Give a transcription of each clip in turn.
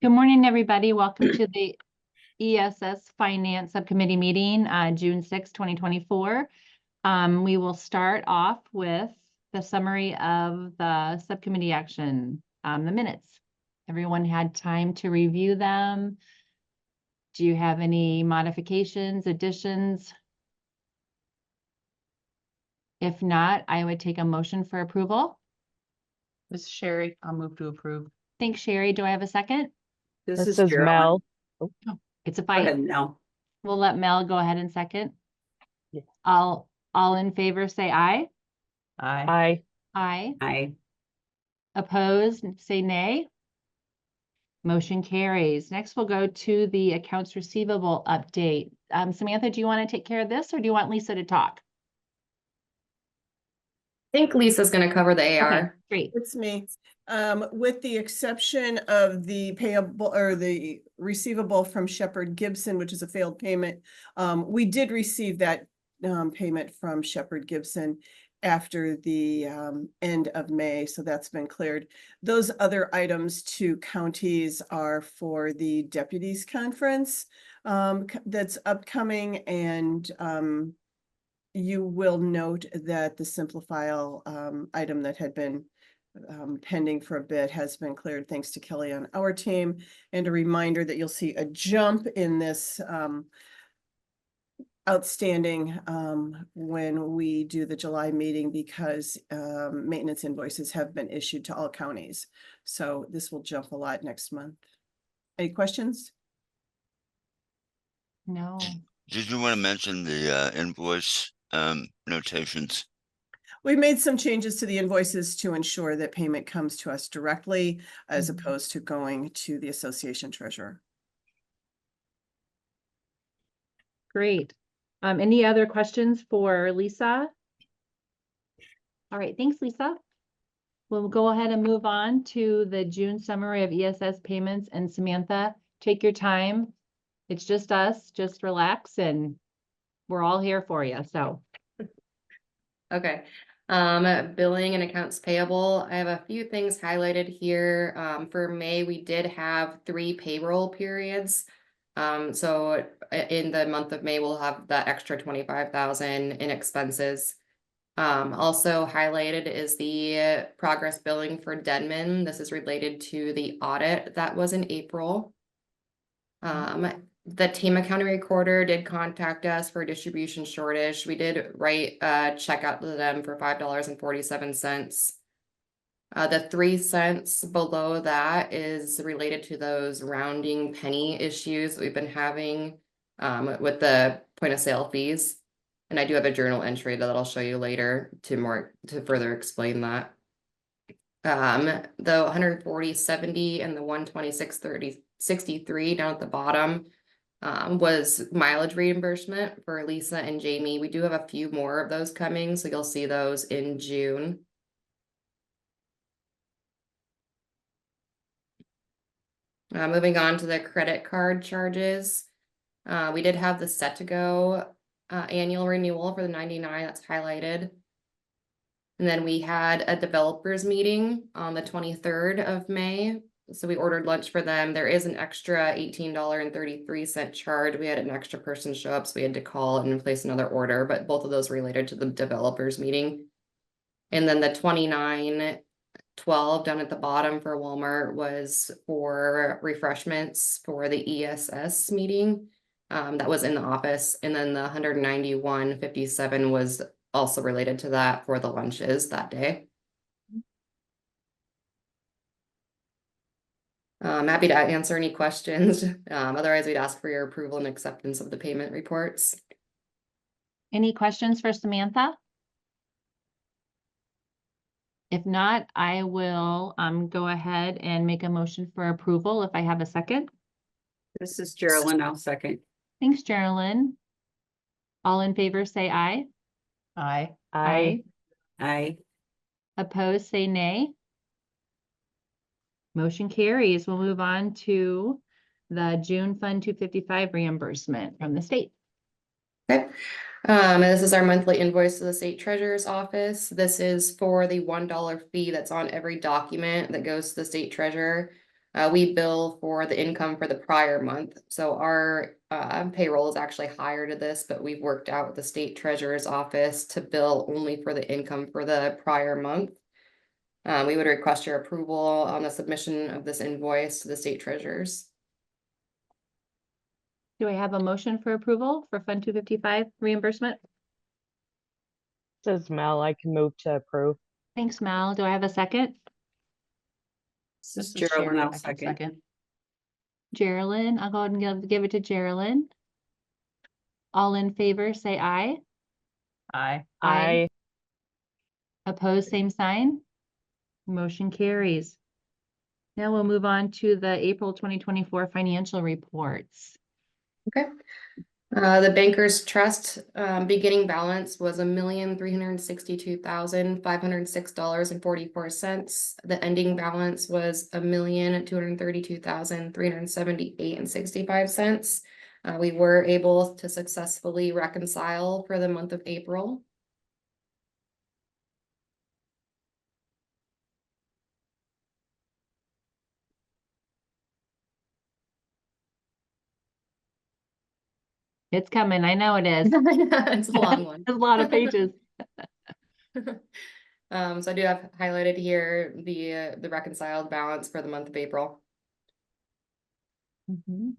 Good morning, everybody. Welcome to the ESS Finance Subcommittee meeting, June 6, 2024. We will start off with the summary of the subcommittee action, the minutes. Everyone had time to review them. Do you have any modifications, additions? If not, I would take a motion for approval. This is Sherry. I'll move to approve. Thanks, Sherry. Do I have a second? This is Mel. Oh, it's a Go fight. ahead, Mel. We'll let Mel go ahead and second. Yeah. All in favor, say aye. Aye. Aye. Aye. Opposed, say nay. Motion carries. Next, we'll go to the accounts receivable update. Samantha, do you want to take care of this or do you want Lisa to talk? I think Lisa's going to cover the AR. Okay, great. It's me. With the exception of the payable or the receivable from Shepherd Gibson, which is a failed payment. We did receive that payment from Shepherd Gibson after the end of May, so that's been cleared. Those other items to counties are for the deputies conference that's upcoming, and you will note that the Simplifile item that had been pending for a bit has been cleared thanks to Kelly on our team. And a reminder that you'll see a jump in this outstanding when we do the July meeting because maintenance invoices have been issued to all counties. So this will jump a lot next month. Any questions? No. Did you want to mention the invoice notations? We made some changes to the invoices to ensure that payment comes to us directly as opposed to going to the association treasurer. Great. Any other questions for Lisa? All right, thanks, Lisa. We'll go ahead and move on to the June summary of ESS payments. And Samantha, take your time. It's just us, just relax, and we're all here for you, so. Okay. Billing and accounts payable. I have a few things highlighted here. For May, we did have 3 payroll periods. So in the month of May, we'll have that extra 25,000 in expenses. Also highlighted is the progress billing for Denman. This is related to the audit that was in April. The team accounting recorder did contact us for a distribution shortage. We did write a check out to them for $5.47. The 3 cents below that is related to those rounding penny issues that we've been having with the point of sale fees. And I do have a journal entry that I'll show you later to further explain that. The 140.70 and the 126.63 down at the bottom was mileage reimbursement for Lisa and Jamie. We do have a few more of those coming, so you'll see those in June. Moving on to the credit card charges. We did have the set to go annual renewal for the 99 that's highlighted. And then we had a developers meeting on the 23rd of May. So we ordered lunch for them. There is an extra $18.33 charge. We had an extra person show up, so we had to call and place another order, but both of those related to the developers meeting. And then the 29.12 down at the bottom for Walmart was for refreshments for the ESS meeting. That was in the office. And then the 191.57 was also related to that for the lunches that day. I'm happy to answer any questions. Otherwise, we'd ask for your approval and acceptance of the payment reports. Any questions for Samantha? If not, I will go ahead and make a motion for approval if I have a second. This is Geraldine. I'll second. Thanks, Geraldine. All in favor, say aye. Aye. Aye. Aye. Opposed, say nay. Motion carries. We'll move on to the June Fund 255 reimbursement from the state. Okay. This is our monthly invoice to the state treasurer's office. This is for the $1 fee that's on every document that goes to the state treasurer. We bill for the income for the prior month, so our payroll is actually higher to this, but we've worked out with the state treasurer's office to bill only for the income for the prior month. We would request your approval on the submission of this invoice to the state treasurers. Do I have a motion for approval for Fund 255 reimbursement? This is Mel. I can move to approve. Thanks, Mel. Do I have a second? This is This is Geraldine, Sherry, I'll I can second. Geraldine, I'll go ahead and give it to Geraldine. All in favor, say aye. Aye. I Opposed, same sign. Motion carries. Now we'll move on to the April 2024 financial reports. Okay. The Bankers Trust beginning balance was $1,362,506.44. The ending balance was $1,232,378.65. We were able to successfully reconcile for the month of April. It's coming. I know it is. It's a long one. It's a lot of pages. So I do have highlighted here the reconciled balance for the month of April. Mhm.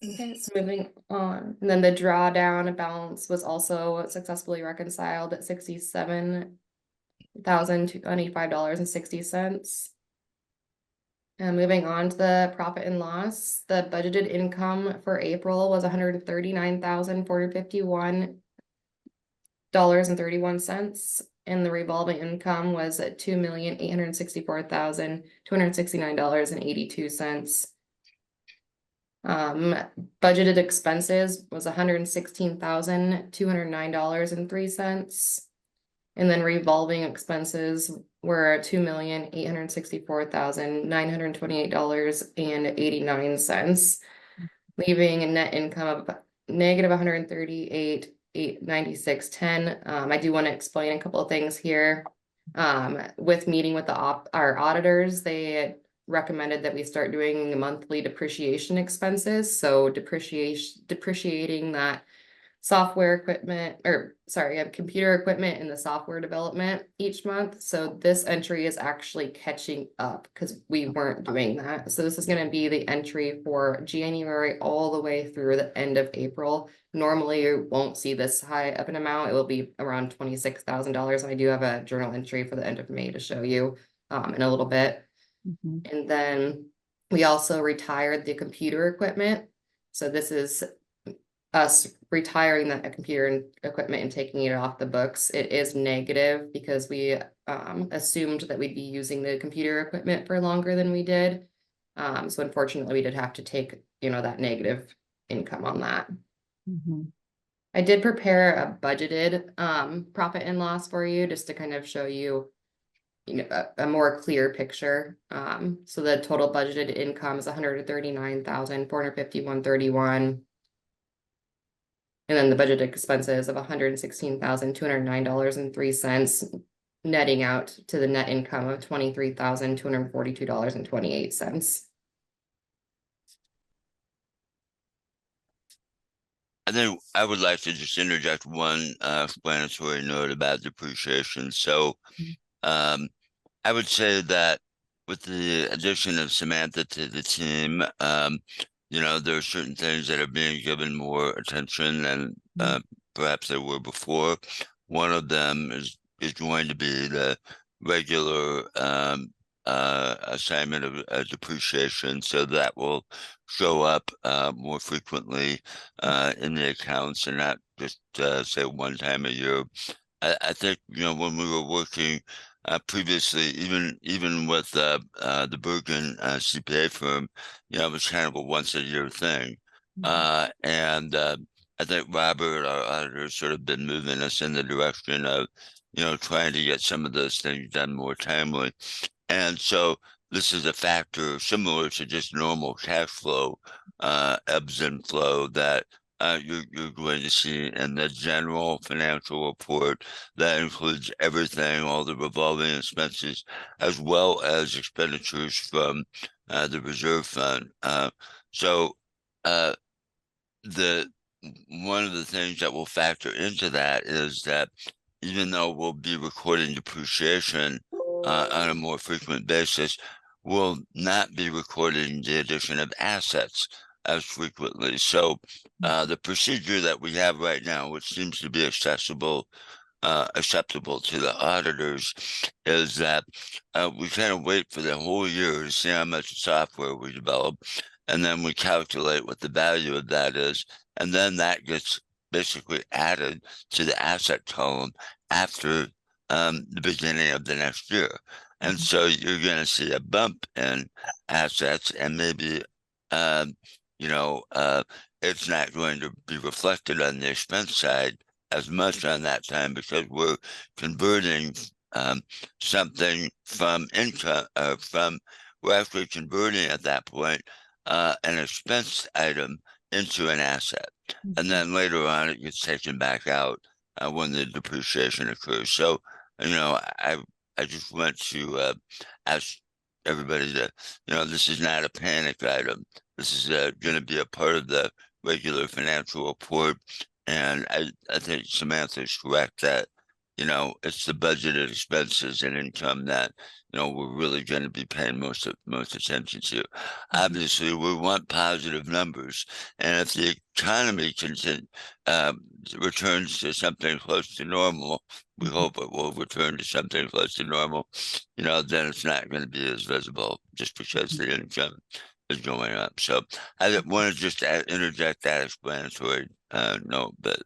Okay, so moving on, and then the drawdown balance was also successfully reconciled at $67,285.60. And moving on to the profit and loss, the budgeted income for April was $139,451.31, and the revolving income was at $2,864,269.82. Budgeted expenses was $116,209.03. And then revolving expenses were $2,864,928.89, leaving a net income of negative $138,896.10. I do want to explain a couple of things here. With meeting with our auditors, they recommended that we start doing monthly depreciation expenses. So depreciating that software equipment, or sorry, computer equipment and the software development each month. So this entry is actually catching up because we weren't doing that. So this is going to be the entry for January all the way through the end of April. Normally you won't see this high of an amount. It will be around $26,000. And I do have a journal entry for the end of May to show you in a little bit. Mhm. And then we also retired the computer equipment. So this is us retiring that computer and equipment and taking it off the books. It is negative because we assumed that we'd be using the computer equipment for longer than we did. So unfortunately, we did have to take, that negative income on that. Mhm. I did prepare a budgeted profit and loss for you just to kind of show you, a more clear picture. So the total budgeted income is $139,451.31. And then the budget expenses of $116,209.03, netting out to the net income of $23,242.28. I think I would like to just interject one explanatory note about depreciation. So I would say that with the addition of Samantha to the team, there are certain things that are being given more attention than perhaps they were before. One of them is going to be the regular assignment of depreciation, so that will show up more frequently in the accounts and not just say one time a year. I think when we were working previously, even with the Bergen CPA firm, it was kind of a once a year thing. And I think Robert, our auditor, has sort of been moving us in the direction of, trying to get some of those things done more timely. And so this is a factor similar to just normal cash flow, ebbs and flow that you're going to see in the general financial report that includes everything, all the revolving expenses, as well as expenditures from the reserve fund. So the one of the things that will factor into that is that even though we'll be recording depreciation on a more frequent basis, we'll not be recording the addition of assets as frequently. So the procedure that we have right now, which seems to be acceptable to the auditors, is that we kind of wait for the whole year to see how much software we develop, and then we calculate what the value of that is, and then that gets basically added to the asset column after the beginning of the next year. And so you're going to see a bump in assets, and maybe it's not going to be reflected on the expense side as much on that time, because we're converting something from income, we're actually converting at that point an expense item into an asset. And then later on, it gets taken back out when the depreciation occurs. So, I just want to ask everybody that, this is not a panic item. This is going to be a part of the regular financial report. And I think Samantha's correct that, it's the budgeted expenses and income that, we're really going to be paying most attention to. Obviously, we want positive numbers. And if the economy returns to something close to normal, we hope it will return to something close to normal, then it's not going to be as visible just because the income is going up. So I want to just interject that explanatory note, but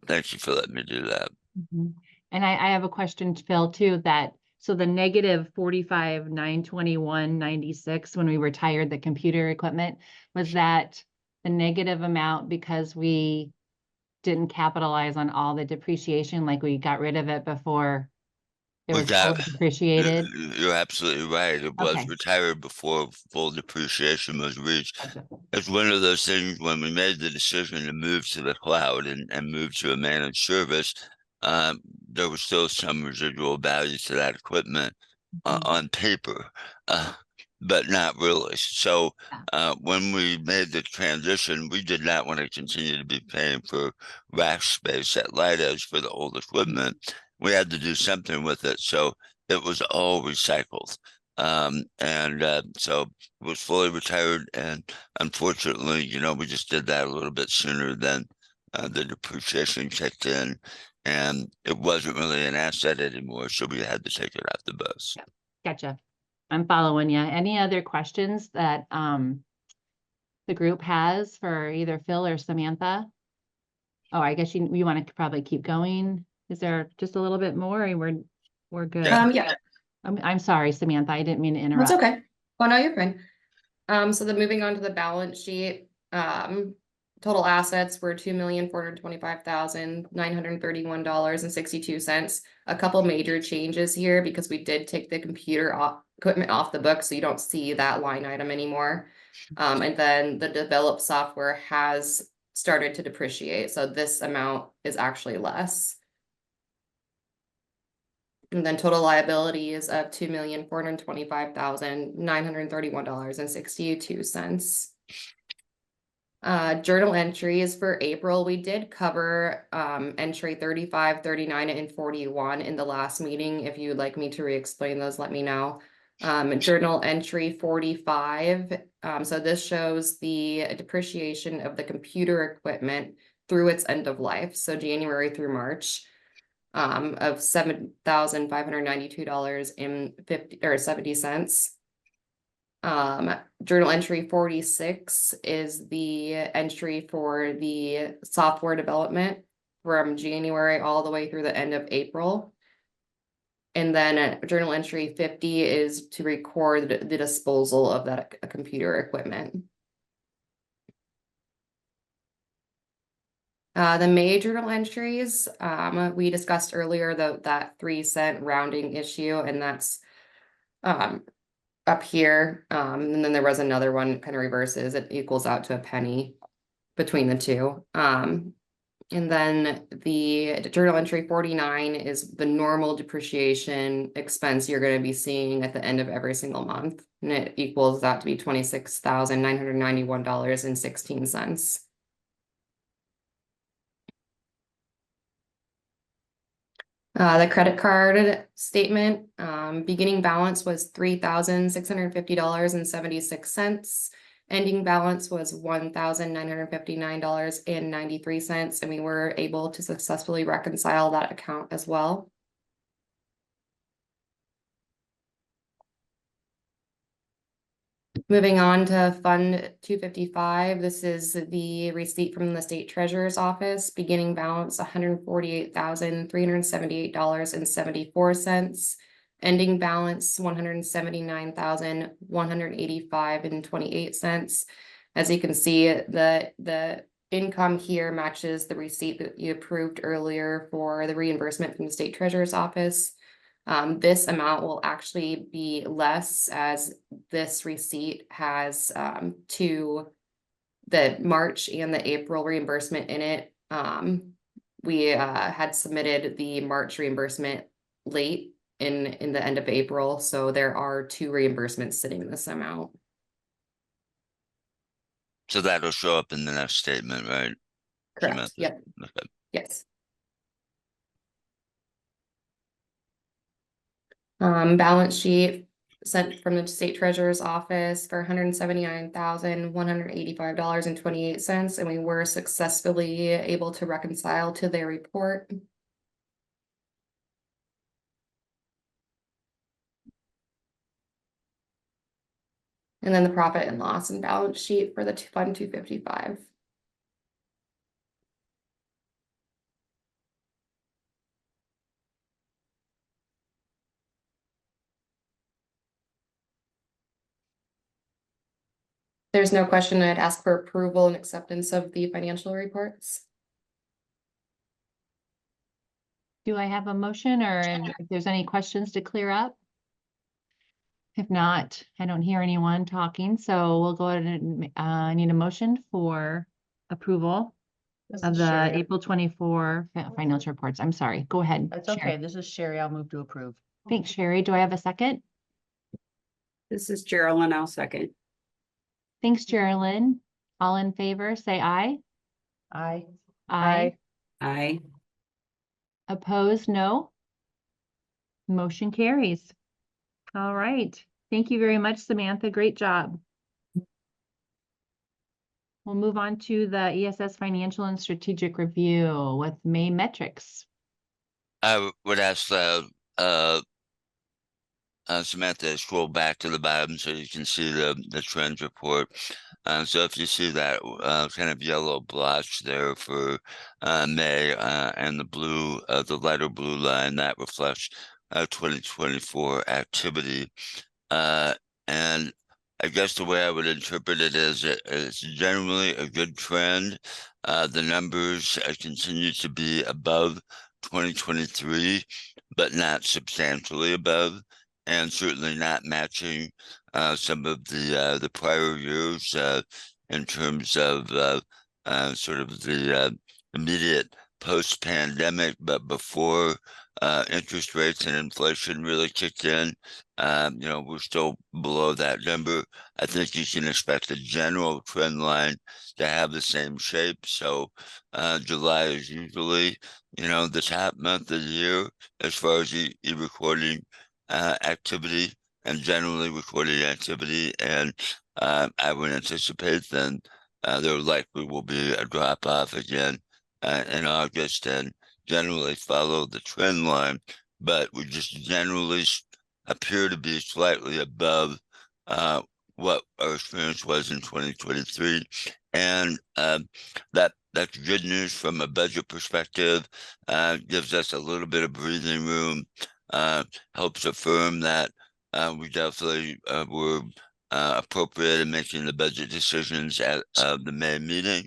thank you for letting me do that. And I have a question, Phil, too, so the negative 45,921.96 when we retired the computer equipment, was that the negative amount because we didn't capitalize on all the depreciation, like we got rid of it before it was fully depreciated? You're absolutely right. It was Okay. retired before full depreciation was reached. Gotcha. It's one of those things when we made the decision to move to the cloud and move to a managed service, there was still some residual value to that equipment on paper, but not really. So when we made the transition, we did not want to continue to be paying for rack space at Light Edge for the old equipment. We had to do something with it. So it was all recycled. So it was fully retired. And unfortunately, we just did that a little bit sooner than the depreciation kicked in. And it wasn't really an asset anymore. So we had to take it off the books. Gotcha. I'm following you. Any other questions that the group has for either Phil or Samantha? Oh, I guess you want to probably keep going. Is there just a little bit more, or we're good? Yeah, I'm sorry, Samantha, I didn't mean to interrupt. that's okay. Oh, no, you're fine. So then moving on to the balance sheet, total assets were $2,425,931.62. A couple major changes here because we did take the equipment off the book, so you don't see that line item anymore. And then the developed software has started to depreciate, so this amount is actually less. And then total liabilities of $2,425,931.62. Journal entries for April, we did cover entry 35, 39, and 41 in the last meeting. If you'd like me to re-explain those, let me know. Journal entry 45. So this shows the depreciation of the computer equipment through its end of life, so January through March, of $7,592.70. Journal entry 46 is the entry for the software development from January all the way through the end of April. And then journal entry 50 is to record the disposal of that computer equipment. The May journal entries, we discussed earlier that 3-cent rounding issue, and that's up here. And then there was another one kind of reverses, it equals out to a penny between the two. And then the journal entry 49 is the normal depreciation expense you're going to be seeing at the end of every single month. And it equals that to be $26,991.16. The credit card statement, beginning balance was $3,650.76. Ending balance was $1,959.93, and we were able to successfully reconcile that account as well. Moving on to Fund 255, this is the receipt from the State Treasurer's Office. Beginning balance $148,378.74. Ending balance $179,185.28. As you can see, the income here matches the receipt that you approved earlier for the reimbursement from the State Treasurer's Office. This amount will actually be less, as this receipt has the March and the April reimbursement in it. We had submitted the March reimbursement late in the end of April, so there are 2 reimbursements sitting in this amount. So that'll show up in the next statement, right? Correct. Samantha? Yep. Okay. Yes. Balance sheet sent from the State Treasurer's Office for $179,185.28, and we were successfully able to reconcile to their report. And then the profit and loss and balance sheet for the Fund 255. There's no question. I'd ask for approval and acceptance of the financial reports. Do I have a motion, or if there's any questions to clear up? If not, I don't hear anyone talking, so we'll go ahead and need a motion for approval This of is the Sherry. April 24 financial reports. I'm sorry, go ahead. That's Sherry. okay. This is Sherry. I'll move to approve. Thanks, Sherry. Do I have a second? This is Geraldine. I'll second. Thanks, Geraldine. All in favor, say aye. Aye. Aye. Aye. Opposed, no. Motion carries. All right. Thank you very much, Samantha. Great job. We'll move on to the ESS Financial and Strategic Review with May metrics. I would ask Samantha to scroll back to the bottom so you can see the trends report. So if you see that kind of yellow blotch there for May and the blue, the lighter blue line, that reflects 2024 activity. And I guess the way I would interpret it is it's generally a good trend. The numbers continue to be above 2023, but not substantially above, and certainly not matching some of the prior years in terms of sort of the immediate post-pandemic, but before interest rates and inflation really kicked in. We're still below that number. I think you can expect the general trend line to have the same shape. So July is usually, the top month of the year as far as e-recording activity and generally recording activity. And I would anticipate then there likely will be a drop off again in August and generally follow the trend line, but we just generally appear to be slightly above what our experience was in 2023. And that's good news from a budget perspective, gives us a little bit of breathing room, helps affirm that we definitely were appropriate in making the budget decisions at the May meeting.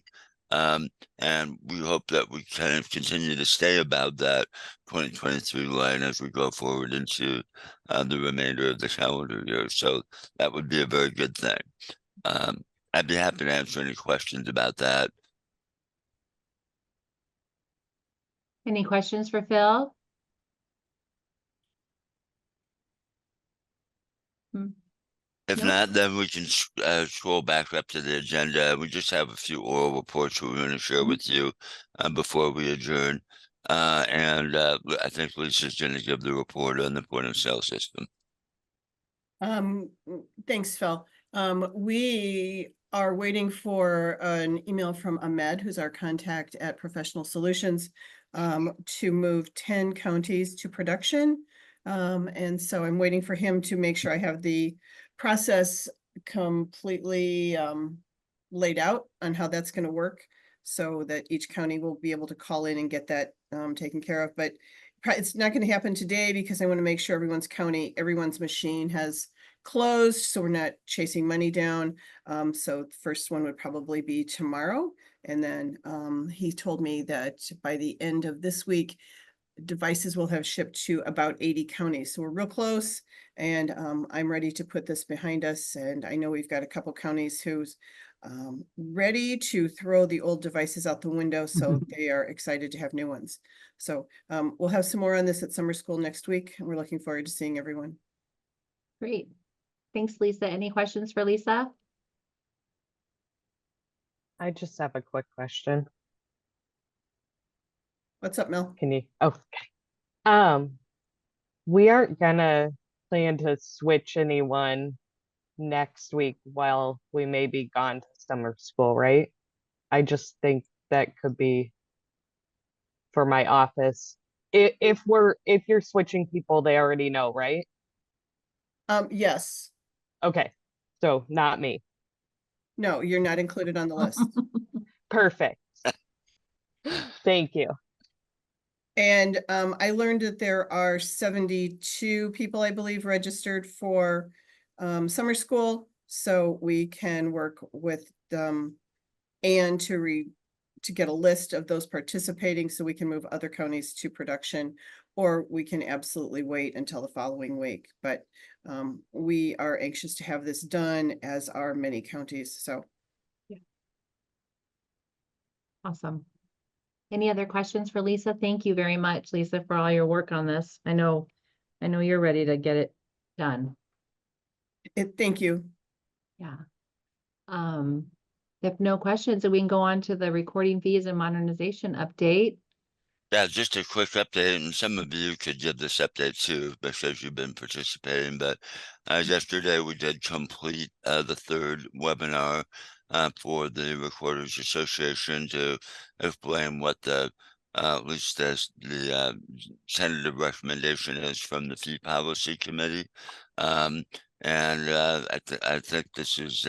And we hope that we kind of continue to stay about that 2023 line as we go forward into the remainder of the calendar year. So that would be a very good thing. I'd be happy to answer any questions about that. Any questions for Phil? If Nope. not, then we can scroll back up to the agenda. We just have a few oral reports we're going to share with you before we adjourn. I think Lisa's going to give the report on the point of sale system. Thanks, Phil. We are waiting for an email from Ahmed, who's our contact at Professional Solutions, to move 10 counties to production. And so I'm waiting for him to make sure I have the process completely laid out on how that's going to work, so that each county will be able to call in and get that taken care of. But it's not going to happen today because I want to make sure everyone's machine has closed, so we're not chasing money down. So the first one would probably be tomorrow. And then he told me that by the end of this week, devices will have shipped to about 80 counties. So we're real close, and I'm ready to put this behind us. And I know we've got a couple counties who's ready to throw the old devices out the window, so they are excited to have new ones. So we'll have some more on this at summer school next week, and we're looking forward to seeing everyone. Great. Thanks, Lisa. Any questions for Lisa? I just have a quick question. What's up, Mel? Can you, oh, okay. We aren't gonna plan to switch anyone next week while we may be gone to summer school, right? I just think that could be for my office. If you're switching people, they already know, right? Yes. Okay, so not me. No, you're not included on the list. Perfect. Thank you. And I learned that there are 72 people, I believe, registered for summer school. So we can work with Anne to get a list of those participating, so we can move other counties to production, or we can absolutely wait until the following week. But we are anxious to have this done, as are many counties. So Awesome. Any other questions for Lisa? Thank you very much, Lisa, for all your work on this. I know you're ready to get it done. thank you. Yeah. If no questions, then we can go on to the recording fees and modernization update. Yeah, just a quick update, and some of you could give this update too, because you've been participating, but yesterday we did complete the third webinar for the Recorders Association to explain what at least the tentative recommendation is from the Fee Policy Committee. I think this is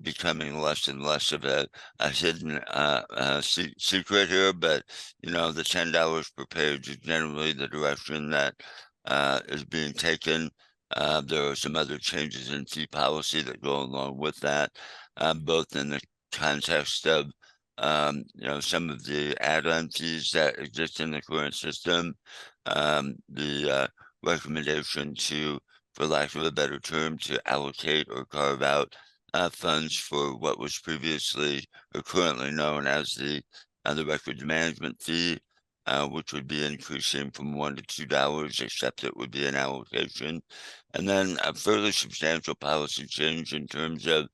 becoming less and less of a hidden secret here, but you know, the $10 per page is generally the direction that is being taken. There are some other changes in fee policy that go along with that, both in the context of you know, some of the add-on fees that exist in the current system, the recommendation to, for lack of a better term, to allocate or carve out funds for what was previously or currently known as the records management fee, which would be increasing from $1 to $2, except it would be an allocation. And then a further substantial policy change in terms of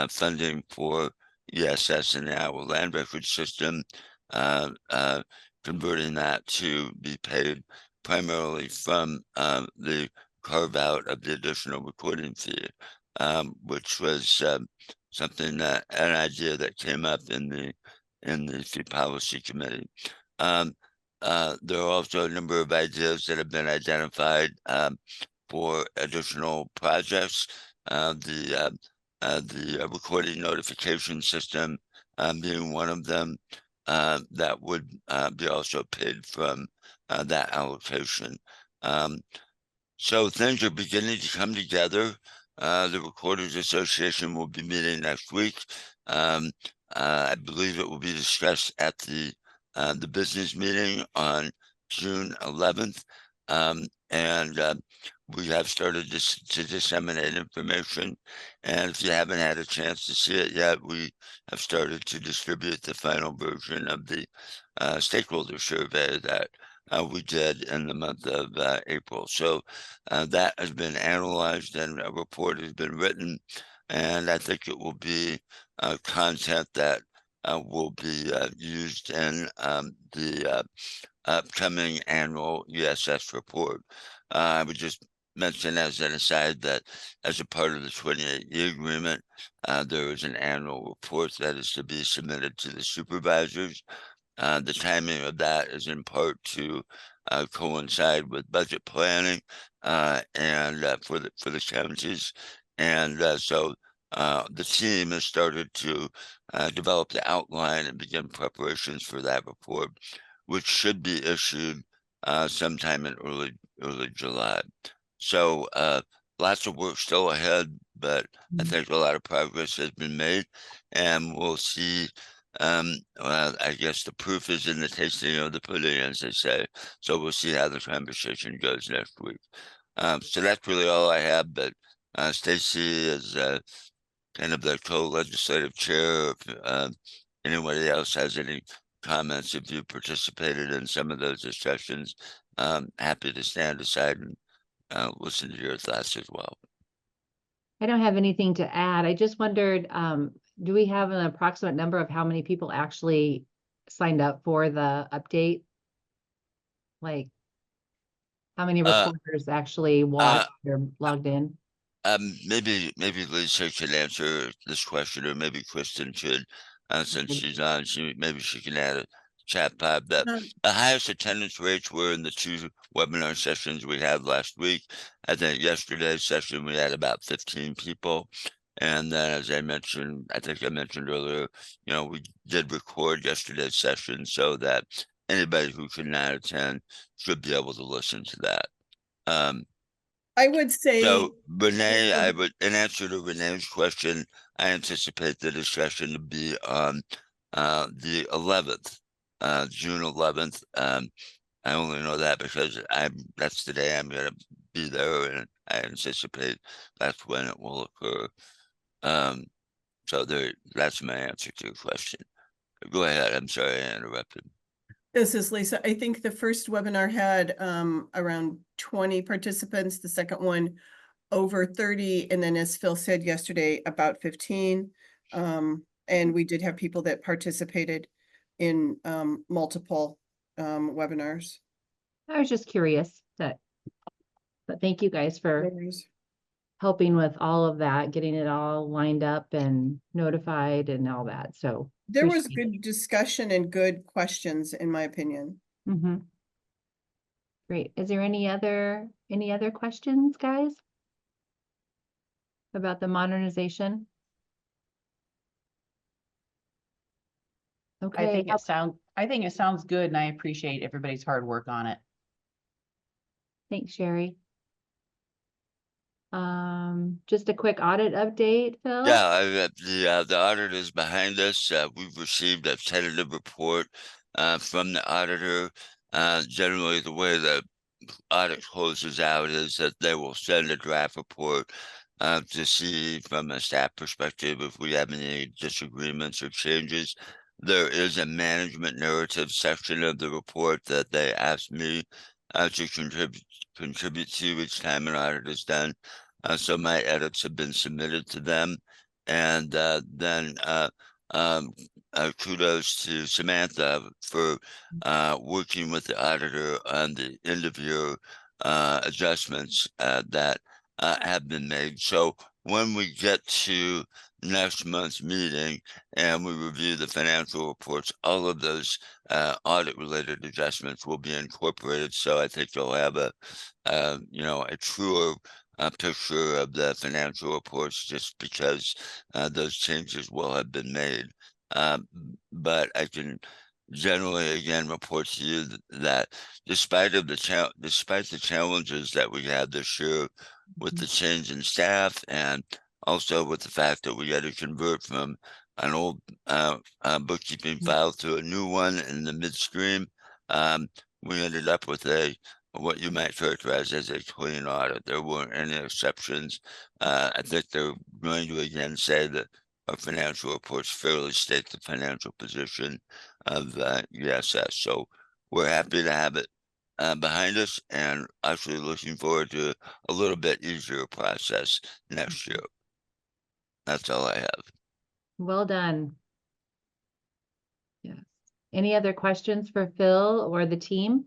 funding for ESS and our land record system, converting that to be paid primarily from the carve out of the additional recording fee, which was something that an idea that came up in the Fee Policy Committee. There are also a number of ideas that have been identified for additional projects. The recording notification system being one of them, that would be also paid from that allocation. So things are beginning to come together. The Recorders Association will be meeting next week. I believe it will be discussed at the business meeting on June 11th. we have started to disseminate information. And if you haven't had a chance to see it yet, we have started to distribute the final version of the stakeholder survey that we did in the month of April. So that has been analyzed and a report has been written. And I think it will be content that will be used in the upcoming annual ESS report. I would just mention as an aside that as a part of the 28E agreement, there is an annual report that is to be submitted to the supervisors. The timing of that is in part to coincide with budget planning and for the counties. And so the team has started to develop the outline and begin preparations for that report, which should be issued sometime in early July. So lots of work still ahead, but I think a lot of progress has been made, and we'll see. Well, I guess the proof is in the tasting of the pudding, as they say. So we'll see how the conversation goes next week. So that's really all I have. But Stacy is kind of the co-legislative chair. If anybody else has any comments, if you participated in some of those discussions, happy to stand aside and listen to your thoughts as well. I don't have anything to add. I just wondered, do we have an approximate number of how many people actually signed up for the update? Like, how many reporters actually watched or logged in? Maybe Lisa should answer this question, or maybe Kristen should, since she's on. Maybe she can add a chat pod. The highest attendance rates were in the 2 webinar sessions we had last week. I think yesterday's session we had about 15 people. And then, as I mentioned, I think I mentioned earlier, we did record yesterday's session so that anybody who could not attend should be able to listen to that. I would say. So Renee, in answer to Renee's question, I anticipate the discussion to be on the 11th, June 11th. I only know that because that's the day I'm gonna be there, and I anticipate that's when it will occur. So that's my answer to your question. Go ahead. I'm sorry I interrupted. This is Lisa. I think the first webinar had around 20 participants, the second one over 30, and then as Phil said yesterday, about 15. And we did have people that participated in multiple webinars. I was just curious but thank you guys for helping with all of that, getting it all lined up and notified and all that. So there was appreciate it. good discussion and good questions, in my opinion. Great. Is there any other questions, guys? About the modernization? Okay. I think it sounds good, and I appreciate everybody's hard work on it. Thanks, Sherry. Just a quick audit update, Phil? Yeah, the audit is behind us. We've received a tentative report from the auditor. Generally, the way the audit closes out is that they will send a draft report to see from a staff perspective if we have any disagreements or changes. There is a management narrative section of the report that they asked me to contribute to each time an audit is done. So my edits have been submitted to them. And then kudos to Samantha for working with the auditor on the end of year adjustments that have been made. So when we get to next month's meeting and we review the financial reports, all of those audit related adjustments will be incorporated. So I think you'll have a truer picture of the financial reports, just because those changes will have been made. But I can generally again report to you that despite the challenges that we had this year with the change in staff, and also with the fact that we had to convert from an old bookkeeping file to a new one in the midstream, we ended up with a what you might characterize as a clean audit. There weren't any exceptions. I think they're going to again say that our financial reports fairly state the financial position of ESS. So we're happy to have it behind us and actually looking forward to a little bit easier process next year. That's all I have. Well done. Yes. Any other questions for Phil or the team?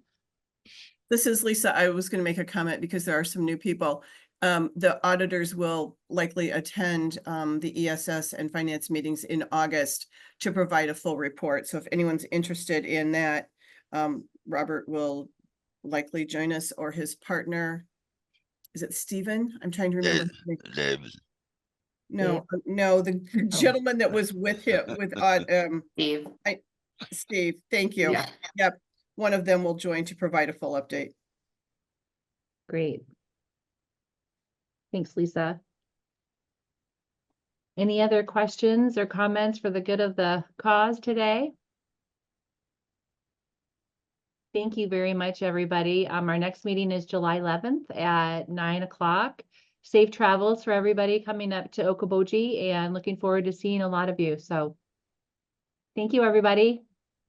This is Lisa. I was going to make a comment because there are some new people. The auditors will likely attend the ESS and finance meetings in August to provide a full report. So if anyone's interested in that, Robert will likely join us, or his partner. Is it Stephen? I'm trying to remember. his name. Dave. No, no, the gentleman that was with him, with Steve. Steve. Thank you. Yeah. Yep. One of them will join to provide a full update. Great. Thanks, Lisa. Any other questions or comments for the good of the cause today? Thank you very much, everybody. Our next meeting is July 11th at 9 o'clock. Safe travels for everybody coming up to Okoboji and looking forward to seeing a lot of you. So thank you, everybody.